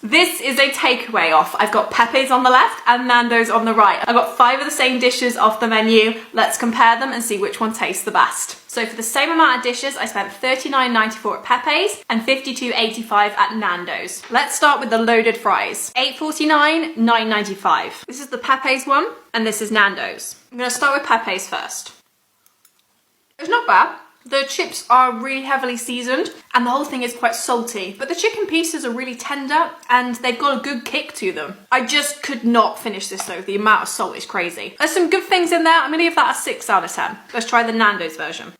This is a takeaway off. I've got Pepe's on the left and Nando's on the right. I've got 5 of the same dishes off the menu. Let's compare them and see which one tastes the best. So for the same amount of dishes, I spent $39.94 at Pepe's and $52.85 at Nando's. Let's start with the loaded fries. $8.49, $9.95. This is the Pepe's one and this is Nando's. I'm going to start with Pepe's first. It's not bad. The chips are really heavily seasoned and the whole thing is quite salty, but the chicken pieces are really tender and they've got a good kick to them. I just could not finish this though. The amount of salt is crazy. There's some good things in there. I'm going to give that a 6 out of 10. Let's try the Nando's version.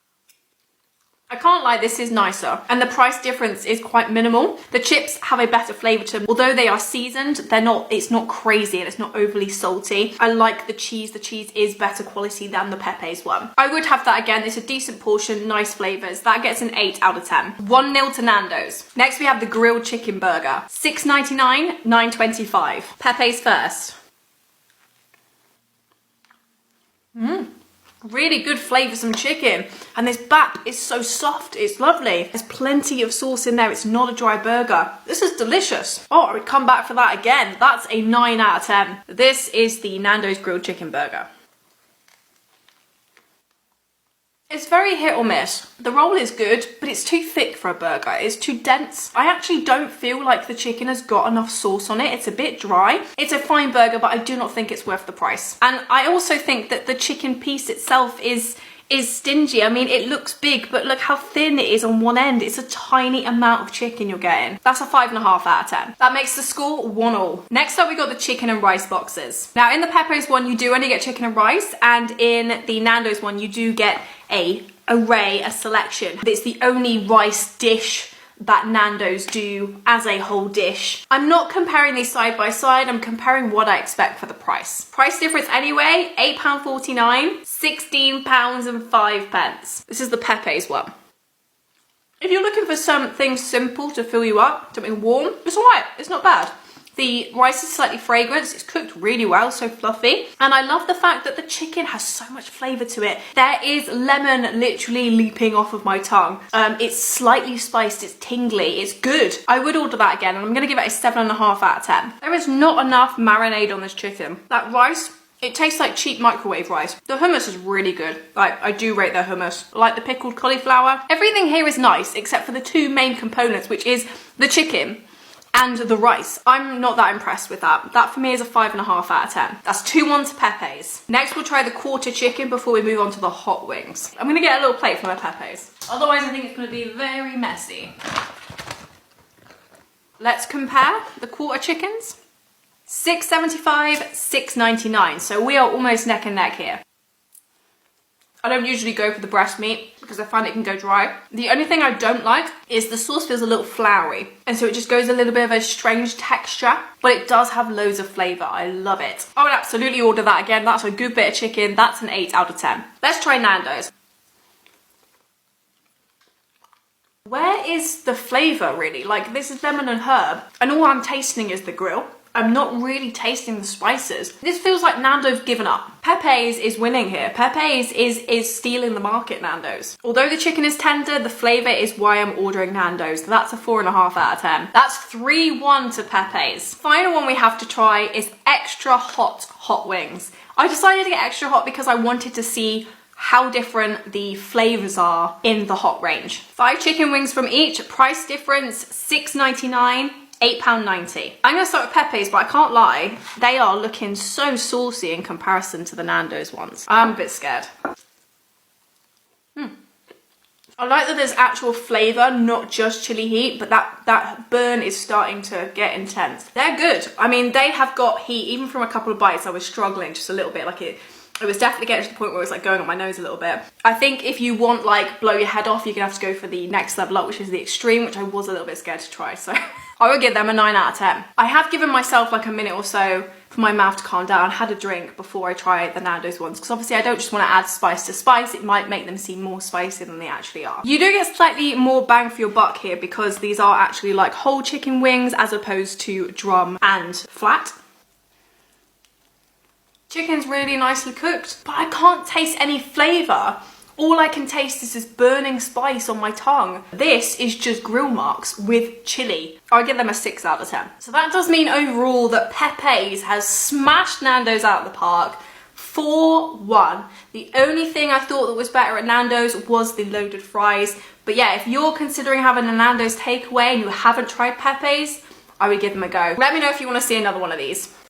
I can't lie, this is nicer and the price difference is quite minimal. The chips have a better flavour to them. Although they are seasoned, it's not crazy and it's not overly salty. I like the cheese is better quality than the Pepe's one. I would have that again. It's a decent portion, nice flavours. That gets an 8 out of 10. 1-0 to Nando's. Next we have the grilled chicken burger. $6.99, $9.25. Pepe's first. Really good flavoursome chicken, and this bap is so soft, it's lovely. There's plenty of sauce in there, it's not a dry burger. This is delicious. Oh, I would come back for that again. That's a 9 out of 10. This is the Nando's grilled chicken burger. It's very hit or miss. The roll is good, but it's too thick for a burger. It's too dense. I actually don't feel like the chicken has got enough sauce on it. It's a bit dry. It's a fine burger, but I do not think it's worth the price. And I also think that the chicken piece itself is stingy. I mean, it looks big, but look how thin it is on one end. It's a tiny amount of chicken you're getting. That's a 5.5 out of 10. That makes the score 1-1. Next up, we got the chicken and rice boxes. Now, in the Pepe's one, you do only get chicken and rice, and in the Nando's one, you do get a selection. It's the only rice dish that Nando's do as a whole dish. I'm not comparing these side by side, I'm comparing what I expect for the price. Price difference anyway, £8.49, £16.05. This is the Pepe's one. If you're looking for something simple to fill you up, something warm, it's alright, it's not bad. The rice is slightly fragrant, it's cooked really well, so fluffy. And I love the fact that the chicken has so much flavour to it. There is lemon literally leaping off of my tongue. It's slightly spiced, it's tingly, it's good. I would order that again, and I'm going to give it a 7.5 out of 10. There is not enough marinade on this chicken. That rice, it tastes like cheap microwave rice. The hummus is really good. I do rate their hummus. I like the pickled cauliflower. Everything here is nice, except for the 2 main components, which is the chicken and the rice. I'm not that impressed with that. That for me is a 5.5 out of 10. That's 2-1 to Pepe's. Next we'll try the quarter chicken before we move on to the hot wings. I'm gonna get a little plate for my Pepe's. Otherwise I think it's gonna be very messy. Let's compare the quarter chickens. $6.75, $6.99. So we are almost neck and neck here. I don't usually go for the breast meat because I find it can go dry. The only thing I don't like is the sauce feels a little floury, and so it just goes a little bit of a strange texture, but it does have loads of flavour. I love it. I would absolutely order that again. That's a good bit of chicken. That's an 8 out of 10. Let's try Nando's. Where is the flavour really? Like, this is lemon and herb, and all I'm tasting is the grill. I'm not really tasting the spices. This feels like Nando's given up. Pepe's is winning here. Pepe's is stealing the market, Nando's. Although the chicken is tender, the flavour is why I'm ordering Nando's. That's a 4.5 out of 10. That's 3-1 to Pepe's. Final one we have to try is extra hot wings. I decided to get extra hot because I wanted to see how different the flavours are in the hot range. 5 chicken wings from each, price difference $6.99. £8.90. I'm going to start with Pepe's, but I can't lie, they are looking so saucy in comparison to the Nando's ones. I'm a bit scared. I like that there's actual flavour, not just chili heat, but that burn is starting to get intense. They're good. I mean, they have got heat. Even from a couple of bites, I was struggling just a little bit. Like it was definitely getting to the point where it was like going up my nose a little bit. I think if you want like blow your head off, you're gonna have to go for the next level up, which is the extreme, which I was a little bit scared to try, so I would give them a 9 out of 10. I have given myself like a minute or so for my mouth to calm down, had a drink before I try the Nando's ones, because obviously I don't just want to add spice to spice, it might make them seem more spicy than they actually are. You do get slightly more bang for your buck here because these are actually like whole chicken wings as opposed to drum and flat. Chicken's really nicely cooked, but I can't taste any flavour All I can taste is this burning spice on my tongue. This is just grill marks with chili. I give them a 6 out of 10. So that does mean overall that Pepe's has smashed Nando's out of the park. 4-1. The only thing I thought that was better at Nando's was the loaded fries. But yeah, if you're considering having a Nando's takeaway and you haven't tried Pepe's, I would give them a go. Let me know if you want to see another one of these.